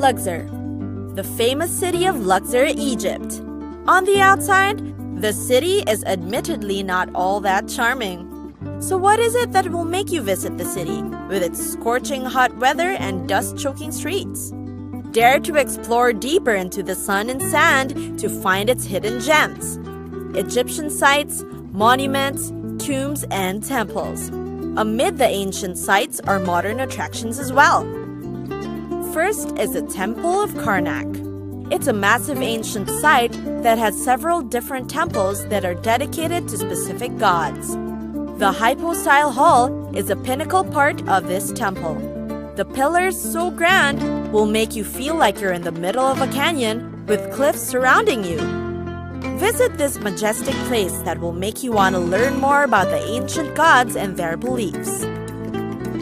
Luxor, the famous city of Luxor, Egypt. On the outside, the city is admittedly not all that charming. So what is it that will make you visit the city, with its scorching hot weather and dust-choking streets? Dare to explore deeper into the sun and sand to find its hidden gems. Egyptian sites, monuments, tombs, and temples. Amid the ancient sites are modern attractions as well. First is the Temple of Karnak. It's a massive ancient site that has several different temples that are dedicated to specific gods. The hypostyle hall is a pinnacle part of this temple. The pillars, so grand, will make you feel like you're in the middle of a canyon with cliffs surrounding you. Visit this majestic place that will make you want to learn more about the ancient gods and their beliefs.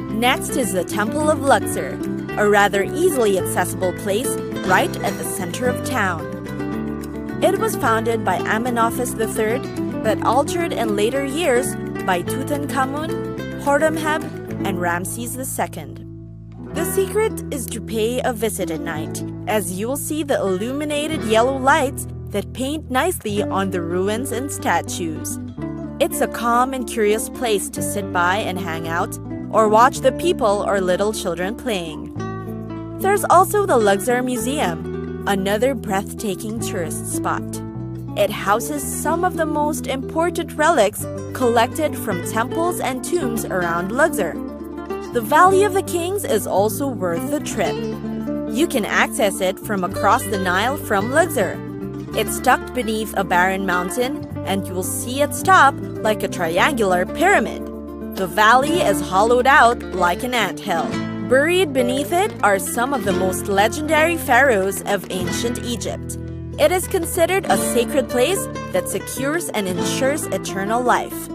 Next is the Temple of Luxor, a rather easily accessible place right at the center of town. It was founded by Amenophis III, but altered in later years by Tutankhamun, Horemheb, and Ramses II. The secret is to pay a visit at night, as you will see the illuminated yellow lights that paint nicely on the ruins and statues. It's a calm and curious place to sit by and hang out, or watch the people or little children playing. There's also the Luxor Museum, another breathtaking tourist spot. It houses some of the most important relics collected from temples and tombs around Luxor. The Valley of the Kings is also worth the trip. You can access it from across the Nile from Luxor. It's tucked beneath a barren mountain, and you will see its top like a triangular pyramid. The valley is hollowed out like an anthill. Buried beneath it are some of the most legendary pharaohs of ancient Egypt. It is considered a sacred place that secures and ensures eternal life.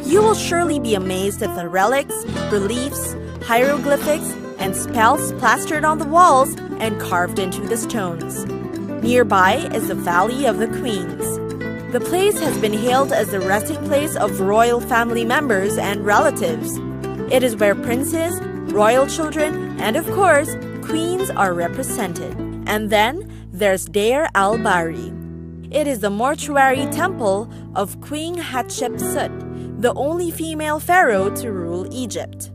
You will surely be amazed at the relics, reliefs, hieroglyphics, and spells plastered on the walls and carved into the stones. Nearby is the Valley of the Queens. The place has been hailed as the resting place of royal family members and relatives. It is where princes, royal children, and of course, queens are represented. And then there's Deir al-Bahri. It is the mortuary temple of Queen Hatshepsut, the only female pharaoh to rule Egypt.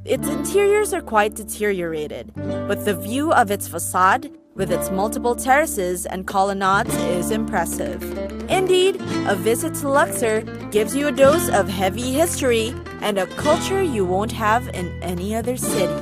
Its interiors are quite deteriorated, but the view of its facade, with its multiple terraces and colonnades, is impressive. Indeed, a visit to Luxor gives you a dose of heavy history and a culture you won't have in any other city.